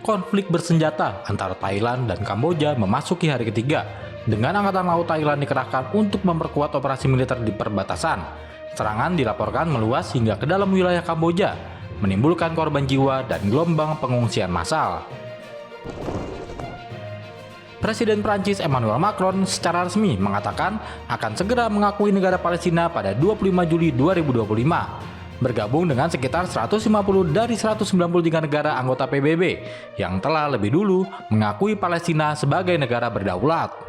Konflik bersenjata antara Thailand dan Kamboja memasuki hari ketiga, dengan Angkatan Laut Thailand dikerahkan untuk memperkuat operasi militer di perbatasan. Serangan dilaporkan meluas hingga ke dalam wilayah Kamboja, menimbulkan korban jiwa dan gelombang pengungsian massal. Presiden Prancis Emmanuel Macron secara resmi mengatakan akan segera mengakui negara Palestina pada 25 Juli 2025, bergabung dengan sekitar 150 dari 193 negara anggota PBB yang telah lebih dulu mengakui Palestina sebagai negara berdaulat.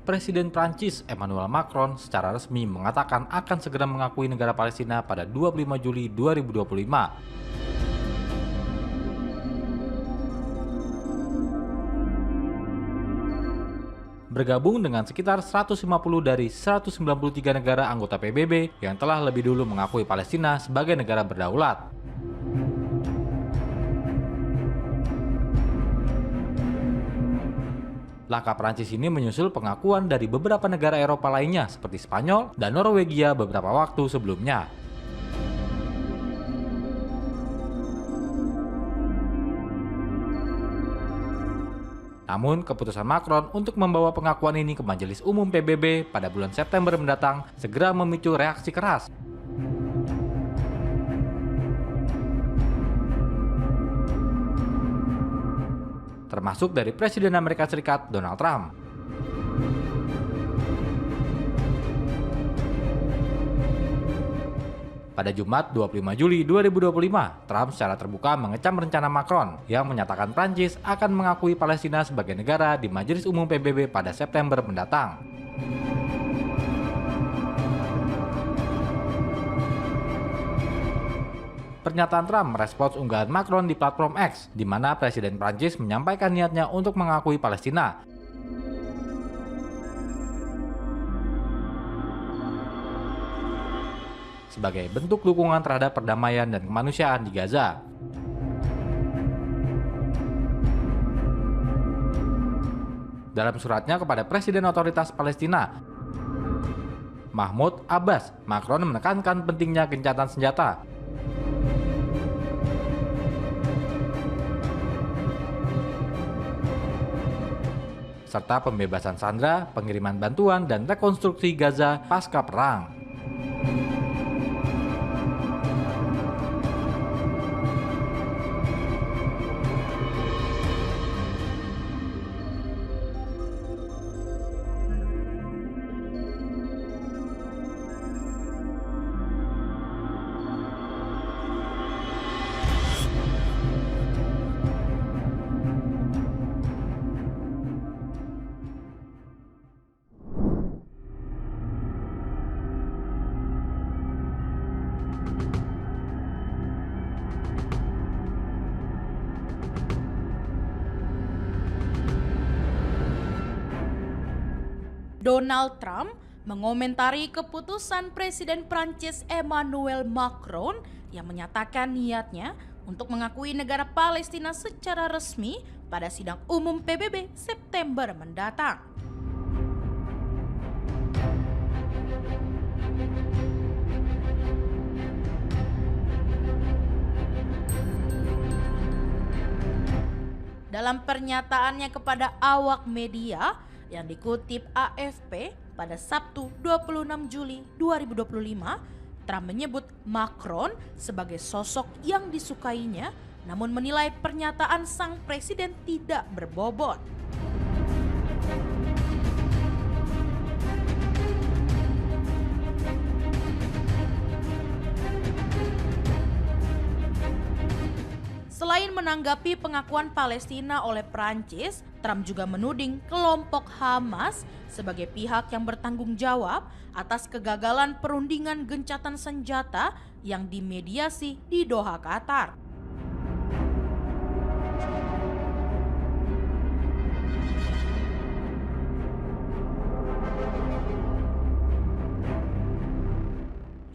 Presiden Prancis Emmanuel Macron secara resmi mengatakan akan segera mengakui negara Palestina pada 25 Juli 2025. Bergabung dengan sekitar 150 dari 193 negara anggota PBB yang telah lebih dulu mengakui Palestina sebagai negara berdaulat. Langkah Prancis ini menyusul pengakuan dari beberapa negara Eropa lainnya seperti Spanyol dan Norwegia beberapa waktu sebelumnya. Namun, keputusan Macron untuk membawa pengakuan ini ke Majelis Umum PBB pada bulan September mendatang segera memicu reaksi keras. Termasuk dari Presiden Amerika Serikat Donald Trump. Pada Jumat 25 Juli 2025, Trump secara terbuka mengecam rencana Macron yang menyatakan Prancis akan mengakui Palestina sebagai negara di Majelis Umum PBB pada September mendatang. Pernyataan Trump merespons unggahan Macron di platform X, di mana Presiden Prancis menyampaikan niatnya untuk mengakui Palestina. Sebagai bentuk dukungan terhadap perdamaian dan kemanusiaan di Gaza. Dalam suratnya kepada Presiden Otoritas Palestina, Mahmoud Abbas, Macron menekankan pentingnya gencatan senjata, serta pembebasan sandera, pengiriman bantuan, dan rekonstruksi Gaza pasca perang. Donald Trump mengomentari keputusan Presiden Prancis Emmanuel Macron yang menyatakan niatnya untuk mengakui negara Palestina secara resmi pada sidang umum PBB September mendatang. Dalam pernyataannya kepada awak media yang dikutip AFP pada Sabtu 26 Juli 2025, Trump menyebut Macron sebagai sosok yang disukainya, namun menilai pernyataan sang presiden tidak berbobot. Selain menanggapi pengakuan Palestina oleh Prancis, Trump juga menuding kelompok Hamas sebagai pihak yang bertanggung jawab atas kegagalan perundingan gencatan senjata yang dimediasi di Doha, Qatar.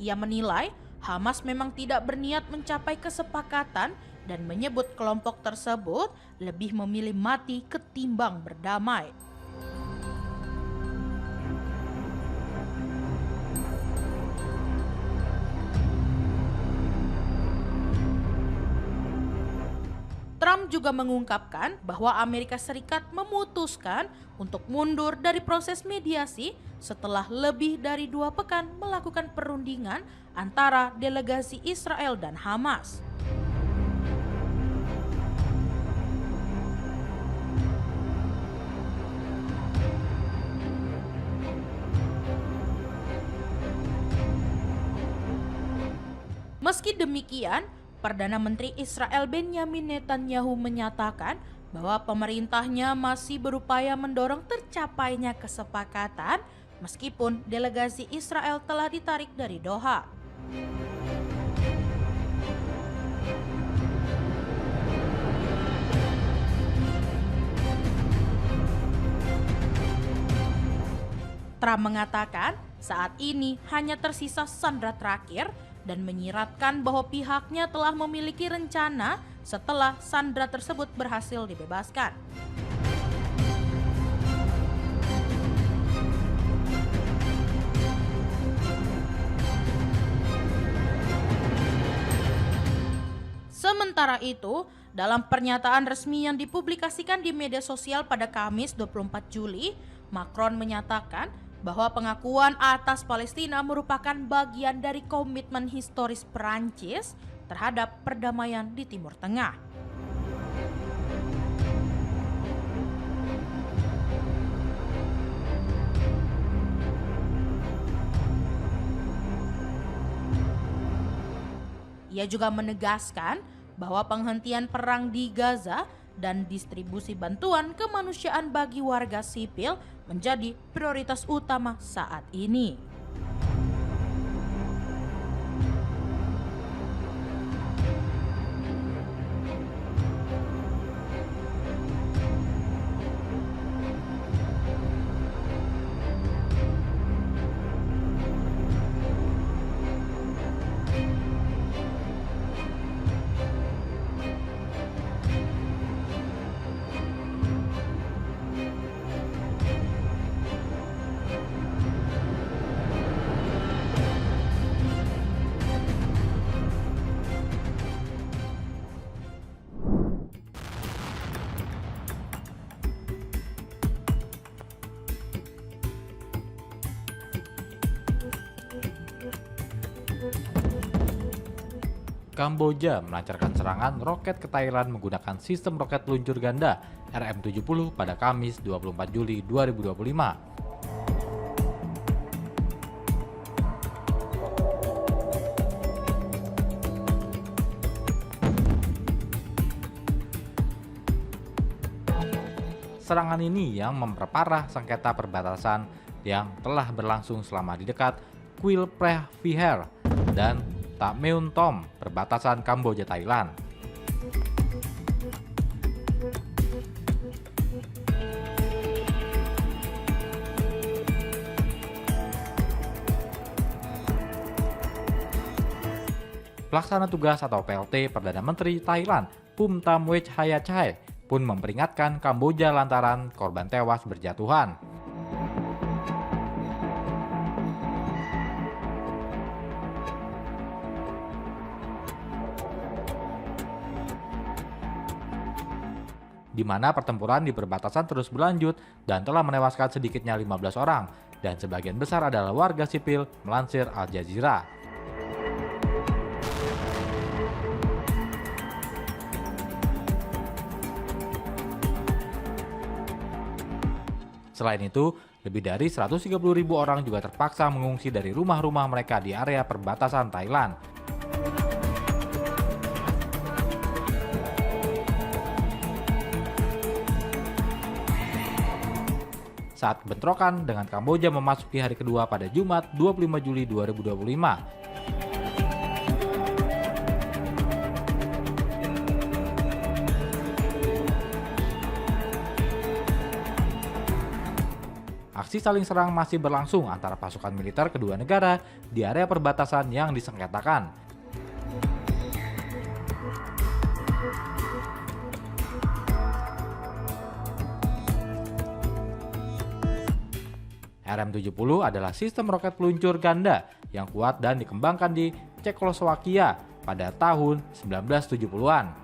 Ia menilai Hamas memang tidak berniat mencapai kesepakatan dan menyebut kelompok tersebut lebih memilih mati ketimbang berdamai. Trump juga mengungkapkan bahwa Amerika Serikat memutuskan untuk mundur dari proses mediasi setelah lebih dari 2 pekan melakukan perundingan antara delegasi Israel dan Hamas. Meski demikian, Perdana Menteri Israel Benjamin Netanyahu menyatakan bahwa pemerintahnya masih berupaya mendorong tercapainya kesepakatan meskipun delegasi Israel telah ditarik dari Doha. Trump mengatakan saat ini hanya tersisa sandera terakhir dan menyiratkan bahwa pihaknya telah memiliki rencana setelah sandera tersebut berhasil dibebaskan. Sementara itu, dalam pernyataan resmi yang dipublikasikan di media sosial pada Kamis 24 Juli, Macron menyatakan bahwa pengakuan atas Palestina merupakan bagian dari komitmen historis Perancis terhadap perdamaian di Timur Tengah. Ia juga menegaskan bahwa penghentian perang di Gaza dan distribusi bantuan kemanusiaan bagi warga sipil menjadi prioritas utama saat ini. Kamboja melancarkan serangan roket ke Thailand menggunakan sistem roket peluncur ganda RM-70 pada Kamis 24 Juli 2025. Serangan ini yang memperparah sengketa perbatasan yang telah berlangsung selama di dekat Kuil Preh Vihear dan Tak Meun Tom, perbatasan Kamboja Thailand. Pelaksana tugas atau PLT Perdana Menteri Thailand Phumtham Wechayachai pun memperingatkan Kamboja lantaran korban tewas berjatuhan. Di mana pertempuran di perbatasan terus berlanjut dan telah menewaskan sedikitnya 15 orang dan sebagian besar adalah warga sipil, melansir Al Jazeera. Selain itu, lebih dari 130.000 orang juga terpaksa mengungsi dari rumah-rumah mereka di area perbatasan Thailand. Saat bentrokan dengan Kamboja memasuki hari kedua pada Jumat 25 Juli 2025. aksi saling serang masih berlangsung antara pasukan militer kedua negara di area perbatasan yang disengketakan. RM-70 adalah sistem roket peluncur ganda yang kuat dan dikembangkan di Cekoslowakia pada tahun 1970-an.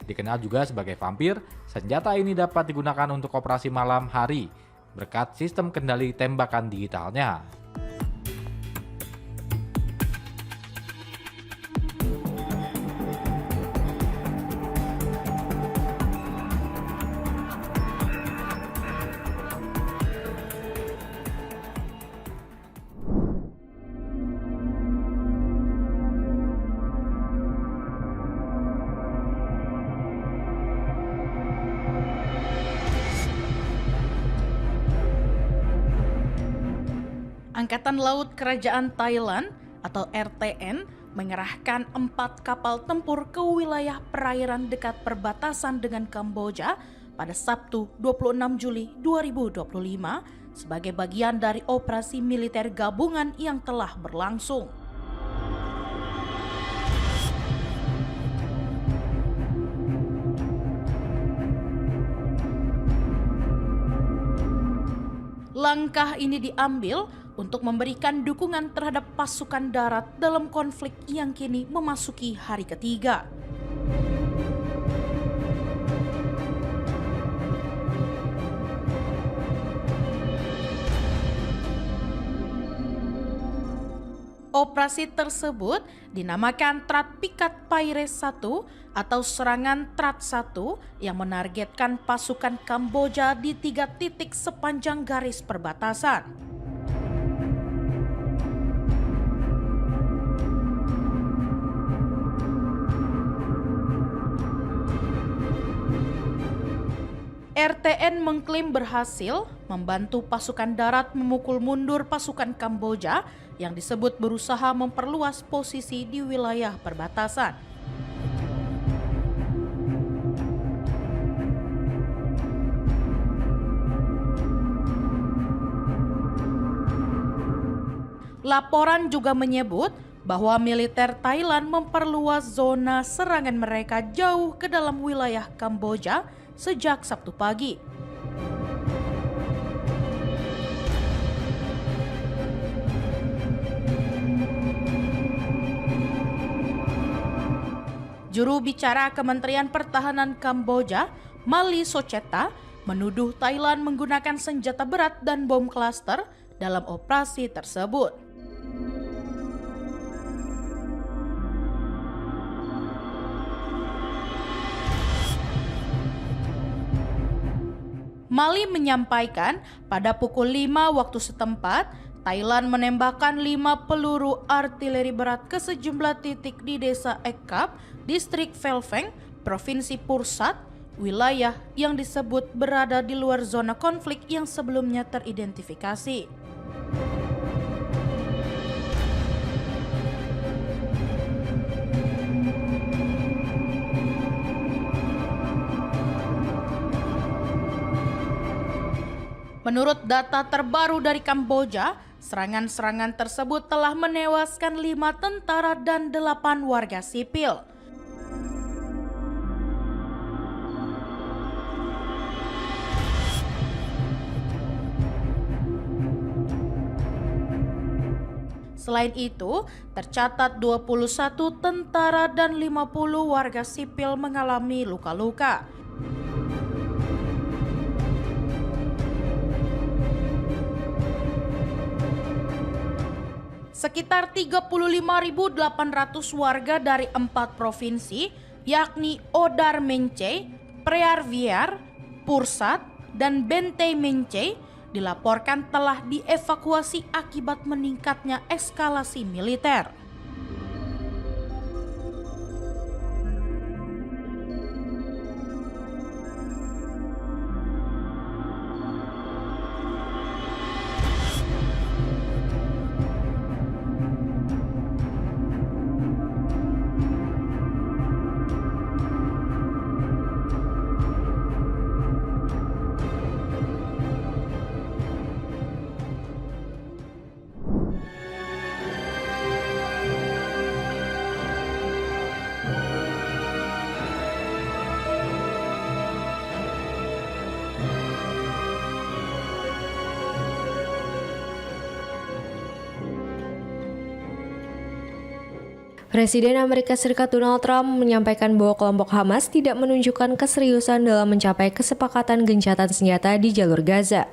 Dikenal juga sebagai vampir, senjata ini dapat digunakan untuk operasi malam hari berkat sistem kendali tembakan digitalnya. Angkatan Laut Kerajaan Thailand atau RTN mengerahkan 4 kapal tempur ke wilayah perairan dekat perbatasan dengan Kamboja pada Sabtu 26 Juli 2025 sebagai bagian dari operasi militer gabungan yang telah berlangsung. Langkah ini diambil untuk memberikan dukungan terhadap pasukan darat dalam konflik yang kini memasuki hari ketiga. Operasi tersebut dinamakan Trat Pikat Paire 1 atau serangan Trat 1 yang menargetkan pasukan Kamboja di 3 titik sepanjang garis perbatasan. RTN mengklaim berhasil membantu pasukan darat memukul mundur pasukan Kamboja yang disebut berusaha memperluas posisi di wilayah perbatasan. Laporan juga menyebut bahwa militer Thailand memperluas zona serangan mereka jauh ke dalam wilayah Kamboja sejak Sabtu pagi. Juru bicara Kementerian Pertahanan Kamboja, Mali Socheta, menuduh Thailand menggunakan senjata berat dan bom klaster dalam operasi tersebut. Mali menyampaikan pada pukul 5 waktu setempat, Thailand menembakkan 5 peluru artileri berat ke sejumlah titik di desa Ekap, distrik Phelpheng, provinsi Pursat, wilayah yang disebut berada di luar zona konflik yang sebelumnya teridentifikasi. Menurut data terbaru dari Kamboja, serangan-serangan tersebut telah menewaskan 5 tentara dan 8 warga sipil. Selain itu, tercatat 21 tentara dan 50 warga sipil mengalami luka-luka. Sekitar 35.800 warga dari 4 provinsi, yakni Odar Mencey, Preah Vihear, Pursat, dan Bentey Mencey, dilaporkan telah dievakuasi akibat meningkatnya eskalasi militer. Presiden Amerika Serikat Donald Trump menyampaikan bahwa kelompok Hamas tidak menunjukkan keseriusan dalam mencapai kesepakatan gencatan senjata di jalur Gaza.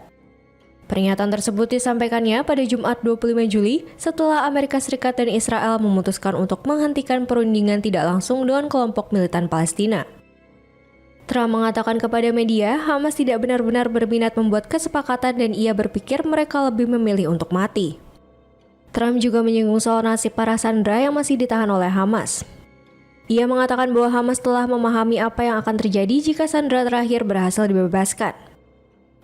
Pernyataan tersebut disampaikannya pada Jumat 25 Juli setelah Amerika Serikat dan Israel memutuskan untuk menghentikan perundingan tidak langsung dengan kelompok militan Palestina. Trump mengatakan kepada media, Hamas tidak benar-benar berminat membuat kesepakatan dan ia berpikir mereka lebih memilih untuk mati. Trump juga menyinggung soal nasib para sandera yang masih ditahan oleh Hamas. Ia mengatakan bahwa Hamas telah memahami apa yang akan terjadi jika sandera terakhir berhasil dibebaskan.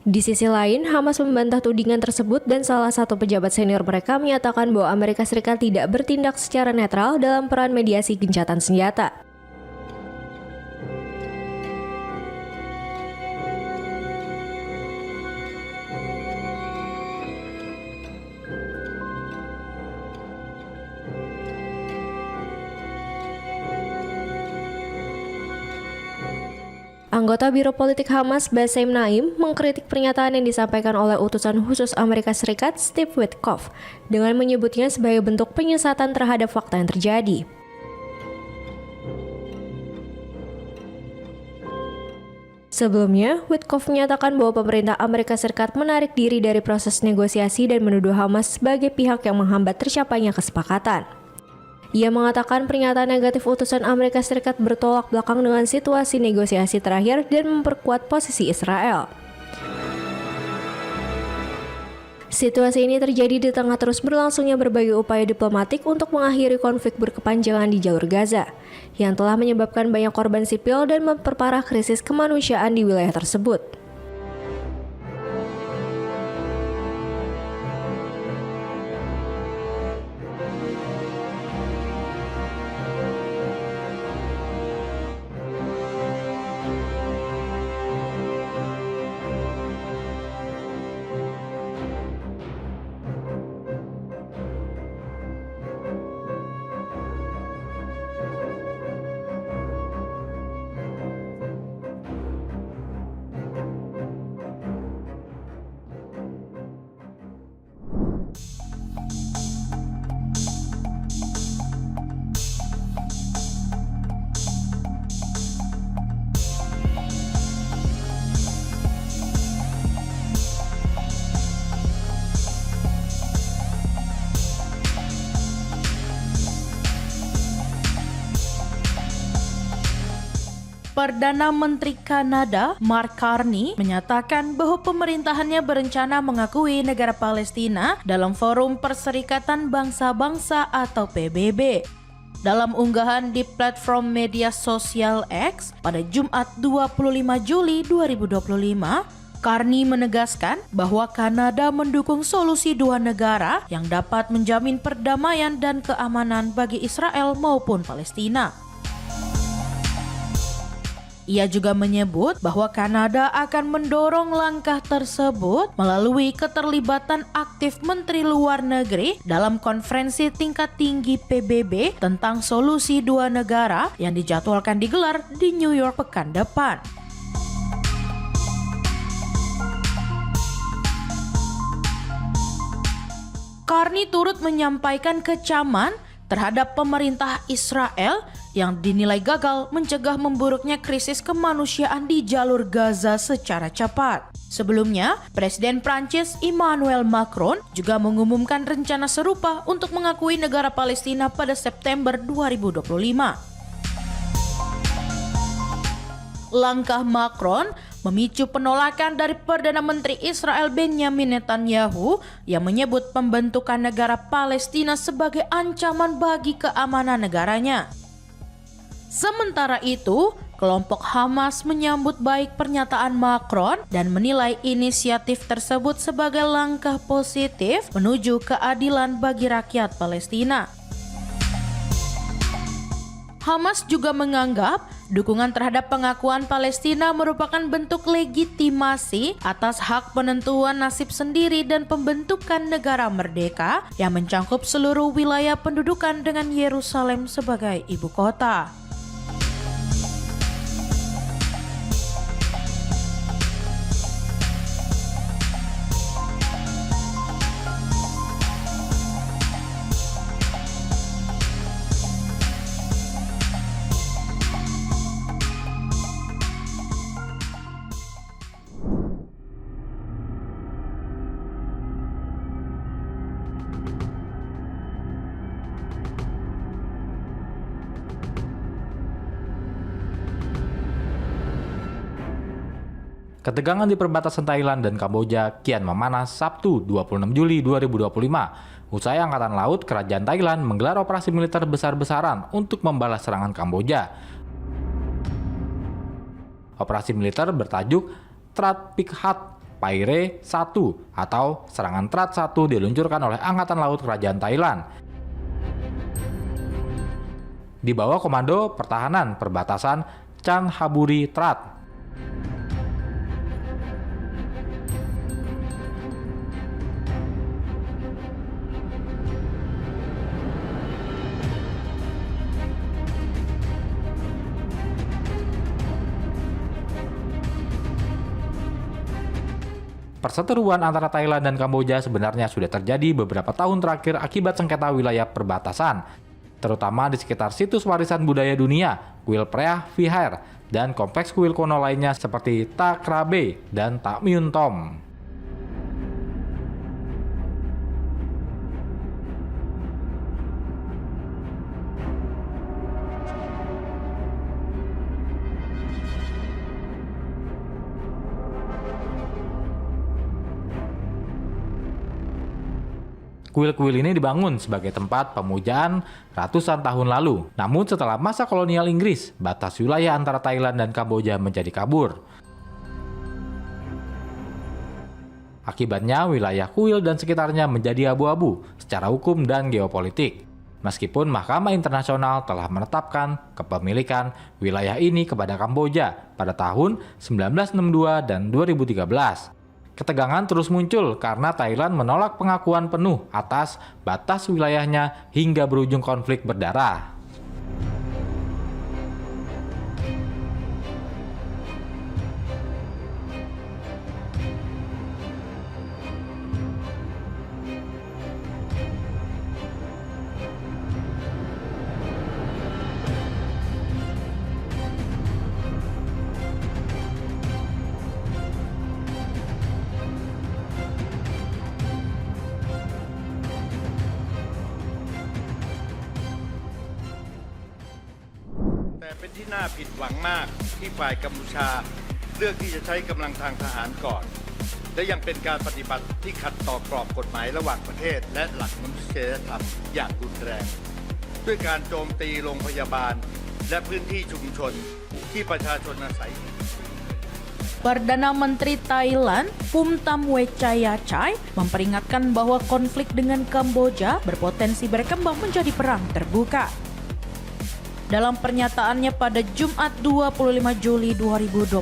Di sisi lain, Hamas membantah tudingan tersebut dan salah satu pejabat senior mereka menyatakan bahwa Amerika Serikat tidak bertindak secara netral dalam peran mediasi gencatan senjata. Anggota Biro Politik Hamas, Bassem Naim, mengkritik pernyataan yang disampaikan oleh utusan khusus Amerika Serikat, Steve Witkoff, dengan menyebutnya sebagai bentuk penyesatan terhadap fakta yang terjadi. Sebelumnya, Witkoff menyatakan bahwa pemerintah Amerika Serikat menarik diri dari proses negosiasi dan menuduh Hamas sebagai pihak yang menghambat tercapainya kesepakatan. Ia mengatakan pernyataan negatif utusan Amerika Serikat bertolak belakang dengan situasi negosiasi terakhir dan memperkuat posisi Israel. Situasi ini terjadi di tengah terus berlangsungnya berbagai upaya diplomatik untuk mengakhiri konflik berkepanjangan di jalur Gaza, yang telah menyebabkan banyak korban sipil dan memperparah krisis kemanusiaan di wilayah tersebut. Perdana Menteri Kanada, Mark Carney, menyatakan bahwa pemerintahannya berencana mengakui negara Palestina dalam Forum Perserikatan Bangsa-Bangsa atau PBB. Dalam unggahan di platform media sosial X pada Jumat 25 Juli 2025, Carney menegaskan bahwa Kanada mendukung solusi dua negara yang dapat menjamin perdamaian dan keamanan bagi Israel maupun Palestina. Ia juga menyebut bahwa Kanada akan mendorong langkah tersebut melalui keterlibatan aktif Menteri Luar Negeri dalam konferensi tingkat tinggi PBB tentang solusi dua negara yang dijadwalkan digelar di New York pekan depan. Carney turut menyampaikan kecaman terhadap pemerintah Israel yang dinilai gagal mencegah memburuknya krisis kemanusiaan di jalur Gaza secara cepat. Sebelumnya, Presiden Prancis Emmanuel Macron juga mengumumkan rencana serupa untuk mengakui negara Palestina pada September 2025. Langkah Macron memicu penolakan dari Perdana Menteri Israel Benjamin Netanyahu yang menyebut pembentukan negara Palestina sebagai ancaman bagi keamanan negaranya. Sementara itu, kelompok Hamas menyambut baik pernyataan Macron dan menilai inisiatif tersebut sebagai langkah positif menuju keadilan bagi rakyat Palestina. Hamas juga menganggap dukungan terhadap pengakuan Palestina merupakan bentuk legitimasi atas hak penentuan nasib sendiri dan pembentukan negara merdeka yang mencangkup seluruh wilayah pendudukan dengan Yerusalem sebagai ibu kota. Ketegangan di perbatasan Thailand dan Kamboja kian memanas Sabtu 26 Juli 2025. Usai Angkatan Laut Kerajaan Thailand menggelar operasi militer besar-besaran untuk membalas serangan Kamboja. Operasi militer bertajuk Trat Pikhat Paire 1 atau serangan Trat 1 diluncurkan oleh Angkatan Laut Kerajaan Thailand di bawah Komando Pertahanan Perbatasan Chan Haburi Trat. Perseteruan antara Thailand dan Kamboja sebenarnya sudah terjadi beberapa tahun terakhir akibat sengketa wilayah perbatasan, terutama di sekitar situs warisan budaya dunia, kuil Preah Vihaar, dan kompleks kuil kuno lainnya seperti Ta Krabe dan Ta Myun Tom. Kuil-kuil ini dibangun sebagai tempat pemujaan ratusan tahun lalu. Namun setelah masa kolonial Inggris, batas wilayah antara Thailand dan Kamboja menjadi kabur. Akibatnya wilayah kuil dan sekitarnya menjadi abu-abu secara hukum dan geopolitik. Meskipun Mahkamah Internasional telah menetapkan kepemilikan wilayah ini kepada Kamboja pada tahun 1962 dan 2013. Ketegangan terus muncul karena Thailand menolak pengakuan penuh atas batas wilayahnya hingga berujung konflik berdarah.แต่เป็นที่น่าผิดหวังมากที่ฝ่ายกัมพูชาเลือกที่จะใช้กำลังทางทหารก่อนและยังเป็นการปฏิบัติที่ขัดต่อกรอบกฎหมายระหว่างประเทศและหลักมนุษยธรรมอย่างรุนแรงด้วยการโจมตีโรงพยาบาลและพื้นที่ชุมชนที่ประชาชนอาศัย Perdana Menteri Thailand Phumtham Wechayachai memperingatkan bahwa konflik dengan Kamboja berpotensi berkembang menjadi perang terbuka. Dalam pernyataannya pada Jumat 25 Juli 2025,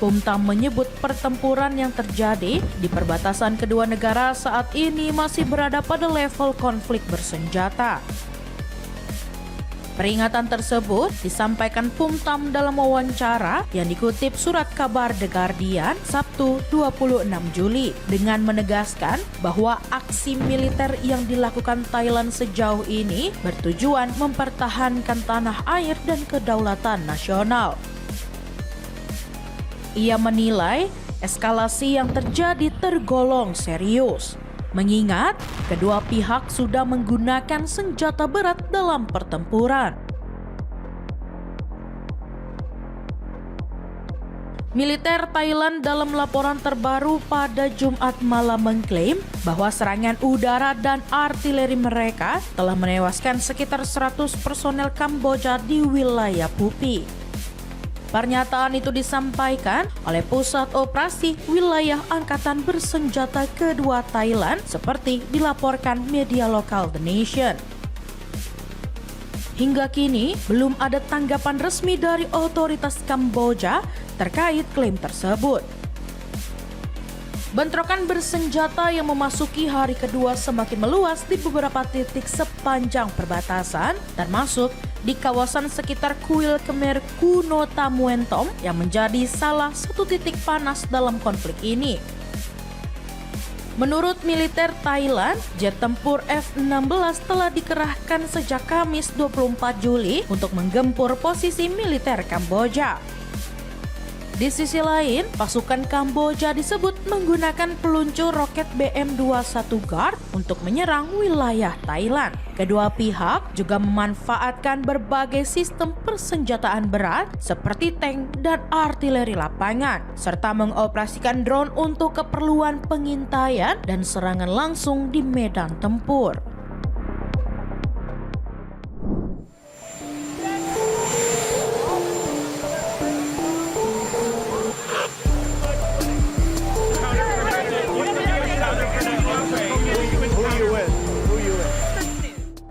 Phumtham menyebut pertempuran yang terjadi di perbatasan kedua negara saat ini masih berada pada level konflik bersenjata. Peringatan tersebut disampaikan Phumtham dalam wawancara yang dikutip surat kabar The Guardian Sabtu 26 Juli dengan menegaskan bahwa aksi militer yang dilakukan Thailand sejauh ini bertujuan mempertahankan tanah air dan kedaulatan nasional. Ia menilai eskalasi yang terjadi tergolong serius, mengingat kedua pihak sudah menggunakan senjata berat dalam pertempuran. Militer Thailand dalam laporan terbaru pada Jumat malam mengklaim bahwa serangan udara dan artileri mereka telah menewaskan sekitar 100 personel Kamboja di wilayah Phu Phi. Pernyataan itu disampaikan oleh Pusat Operasi Wilayah Angkatan Bersenjata Kedua Thailand seperti dilaporkan media lokal The Nation. Hingga kini, belum ada tanggapan resmi dari otoritas Kamboja terkait klaim tersebut. Bentrokan bersenjata yang memasuki hari kedua semakin meluas di beberapa titik sepanjang perbatasan, termasuk di kawasan sekitar kuil Khmer kuno Ta Myun Tom yang menjadi salah satu titik panas dalam konflik ini. Menurut militer Thailand, jet tempur F-16 telah dikerahkan sejak Kamis 24 Juli untuk menggempur posisi militer Kamboja. Di sisi lain, pasukan Kamboja disebut menggunakan peluncur roket BM-21 Guard untuk menyerang wilayah Thailand. Kedua pihak juga memanfaatkan berbagai sistem persenjataan berat seperti tank dan artileri lapangan, serta mengoperasikan drone untuk keperluan pengintaian dan serangan langsung di medan tempur.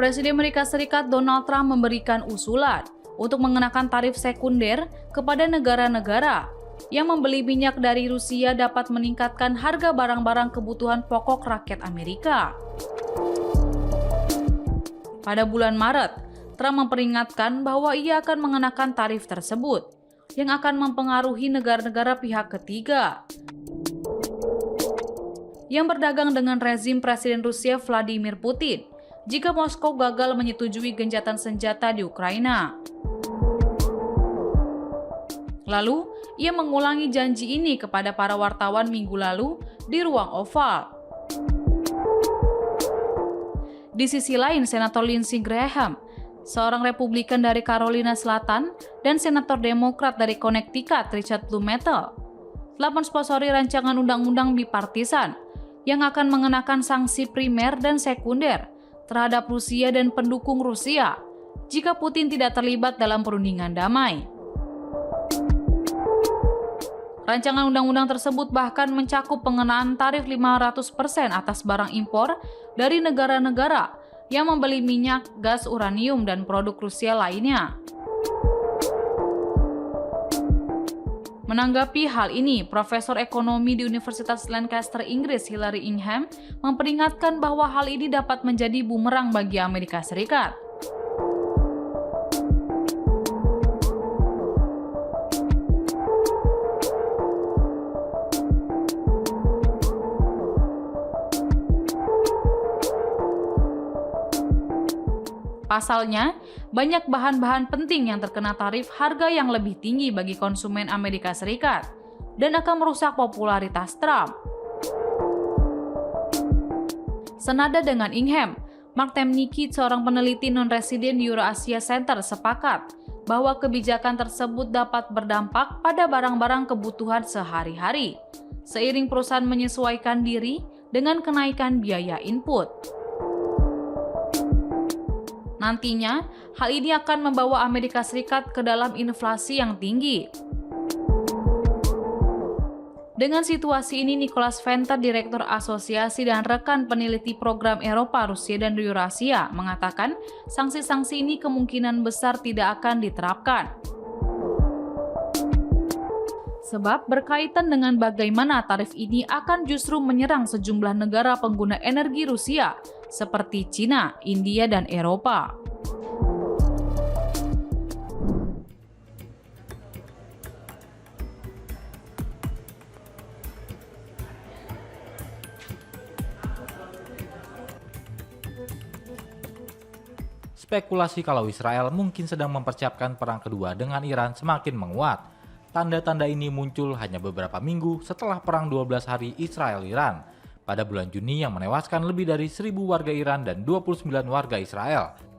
Presiden Amerika Serikat Donald Trump memberikan usulan untuk mengenakan tarif sekunder kepada negara-negara yang membeli minyak dari Rusia dapat meningkatkan harga barang-barang kebutuhan pokok rakyat Amerika. Pada bulan Maret, Trump memperingatkan bahwa ia akan mengenakan tarif tersebut yang akan mempengaruhi negara-negara pihak ketiga yang berdagang dengan rezim Presiden Rusia Vladimir Putin jika Moskow gagal menyetujui gencatan senjata di Ukraina. Lalu, ia mengulangi janji ini kepada para wartawan minggu lalu di ruang oval. Di sisi lain, Senator Lindsey Graham, seorang Republikan dari Carolina Selatan, dan Senator Demokrat dari Connecticut, Richard Blumenthal, telah mensponsori rancangan undang-undang bipartisan yang akan mengenakan sanksi primer dan sekunder terhadap Rusia dan pendukung Rusia jika Putin tidak terlibat dalam perundingan damai. Rancangan undang-undang tersebut bahkan mencakup pengenaan tarif 500% atas barang impor dari negara-negara yang membeli minyak, gas, uranium, dan produk Rusia lainnya. Menanggapi hal ini, Profesor Ekonomi di Universitas Lancaster, Inggris, Hilary Ingham, memperingatkan bahwa hal ini dapat menjadi bumerang bagi Amerika Serikat. Pasalnya, banyak bahan-bahan penting yang terkena tarif harga yang lebih tinggi bagi konsumen Amerika Serikat dan akan merusak popularitas Trump. Senada dengan Ingham, Mark Temnicki, seorang peneliti non-residen di Eurasia Center, sepakat bahwa kebijakan tersebut dapat berdampak pada barang-barang kebutuhan sehari-hari, seiring perusahaan menyesuaikan diri dengan kenaikan biaya input. Nantinya, hal ini akan membawa Amerika Serikat ke dalam inflasi yang tinggi. Dengan situasi ini, Nicholas Venter, Direktur Asosiasi dan rekan peneliti program Eropa, Rusia, dan Eurasia, mengatakan sanksi-sanksi ini kemungkinan besar tidak akan diterapkan. Sebab berkaitan dengan bagaimana tarif ini akan justru menyerang sejumlah negara pengguna energi Rusia, seperti Cina, India, dan Eropa. Spekulasi kalau Israel mungkin sedang mempersiapkan perang kedua dengan Iran semakin menguat. Tanda-tanda ini muncul hanya beberapa minggu setelah perang 12 hari Israel-Iran pada bulan Juni yang menewaskan lebih dari 1.000 warga Iran dan 29 warga Israel.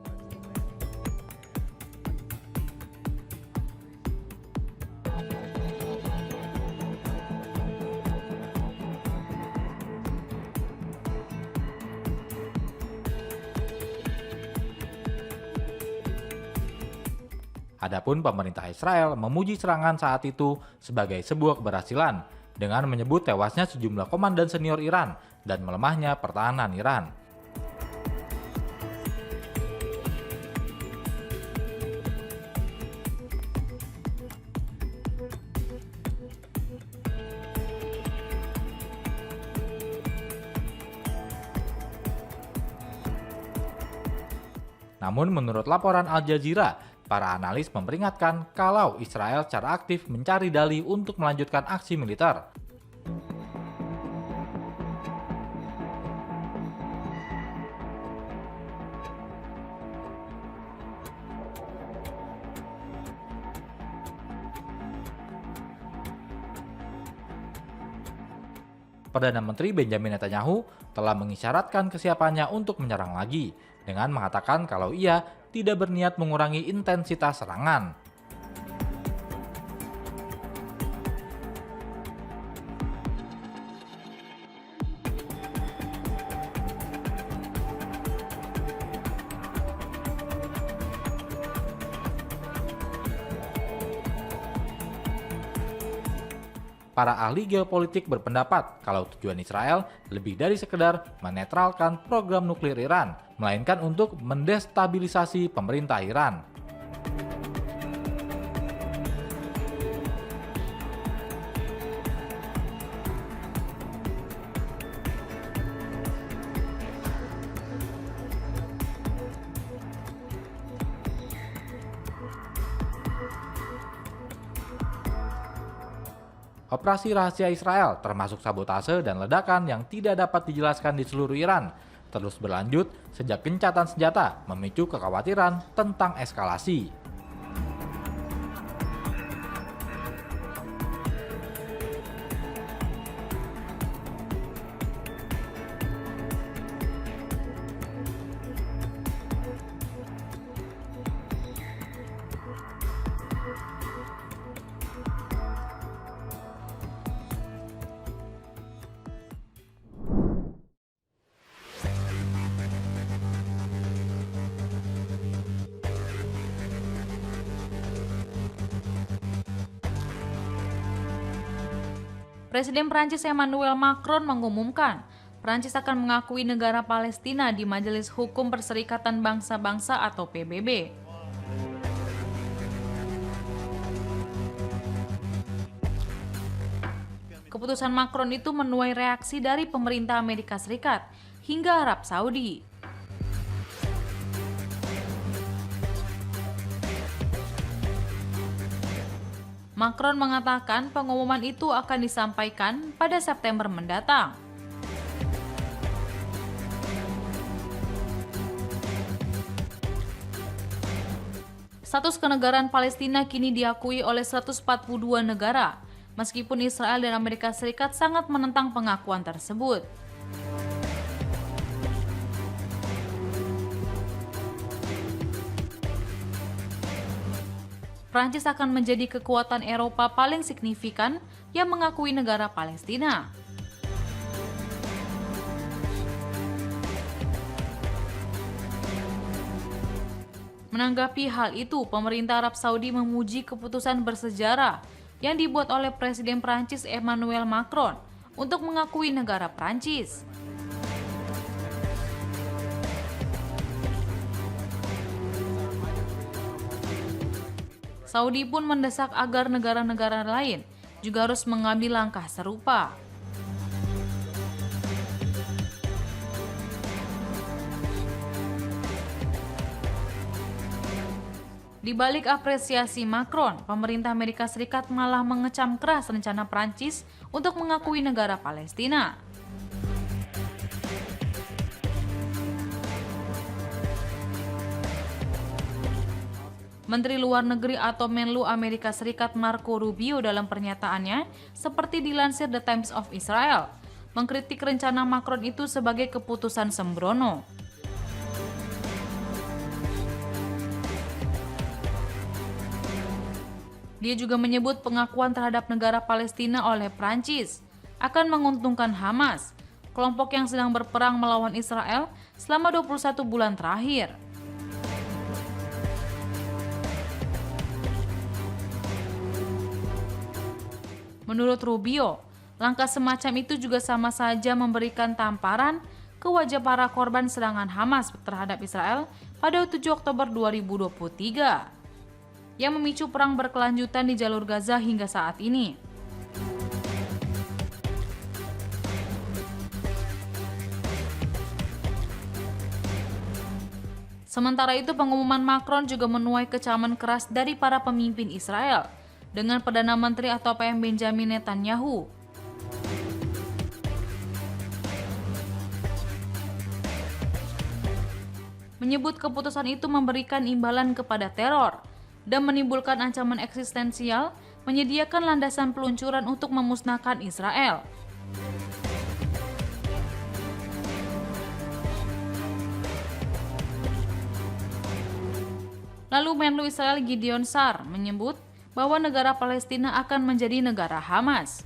Adapun pemerintah Israel memuji serangan saat itu sebagai sebuah keberhasilan dengan menyebut tewasnya sejumlah komandan senior Iran dan melemahnya pertahanan Iran. Namun menurut laporan Al Jazeera, para analis memperingatkan kalau Israel secara aktif mencari dalih untuk melanjutkan aksi militer. Perdana Menteri Benjamin Netanyahu telah mengisyaratkan kesiapannya untuk menyerang lagi, dengan mengatakan kalau ia tidak berniat mengurangi intensitas serangan. Para ahli geopolitik berpendapat kalau tujuan Israel lebih dari sekedar menetralkan program nuklir Iran, melainkan untuk mendestabilisasi pemerintah Iran. Operasi rahasia Israel termasuk sabotase dan ledakan yang tidak dapat dijelaskan di seluruh Iran terus berlanjut sejak gencatan senjata memicu kekhawatiran tentang eskalasi. Presiden Prancis Emmanuel Macron mengumumkan Prancis akan mengakui negara Palestina di Majelis Hukum Perserikatan Bangsa-Bangsa atau PBB. Keputusan Macron itu menuai reaksi dari pemerintah Amerika Serikat hingga Arab Saudi. Macron mengatakan pengumuman itu akan disampaikan pada September mendatang. Status kenegaraan Palestina kini diakui oleh 142 negara, meskipun Israel dan Amerika Serikat sangat menentang pengakuan tersebut. Prancis akan menjadi kekuatan Eropa paling signifikan yang mengakui negara Palestina. Menanggapi hal itu, pemerintah Arab Saudi memuji keputusan bersejarah yang dibuat oleh Presiden Prancis Emmanuel Macron untuk mengakui negara Prancis. Saudi pun mendesak agar negara-negara lain juga harus mengambil langkah serupa. Di balik apresiasi Macron, pemerintah Amerika Serikat malah mengecam keras rencana Prancis untuk mengakui negara Palestina. Menteri Luar Negeri atau Menlu Amerika Serikat Marco Rubio dalam pernyataannya, seperti dilansir The Times of Israel, mengkritik rencana Macron itu sebagai keputusan sembrono. Dia juga menyebut pengakuan terhadap negara Palestina oleh Prancis akan menguntungkan Hamas, kelompok yang sedang berperang melawan Israel selama 21 bulan terakhir. Menurut Rubio, langkah semacam itu juga sama saja memberikan tamparan ke wajah para korban serangan Hamas terhadap Israel pada 7 Oktober 2023 yang memicu perang berkelanjutan di jalur Gaza hingga saat ini. Sementara itu, pengumuman Macron juga menuai kecaman keras dari para pemimpin Israel dengan Perdana Menteri atau PM Benjamin Netanyahu. Menyebut keputusan itu memberikan imbalan kepada teror dan menimbulkan ancaman eksistensial, menyediakan landasan peluncuran untuk memusnahkan Israel. Lalu Menlu Israel Gideon Sa'ar menyebut bahwa negara Palestina akan menjadi negara Hamas.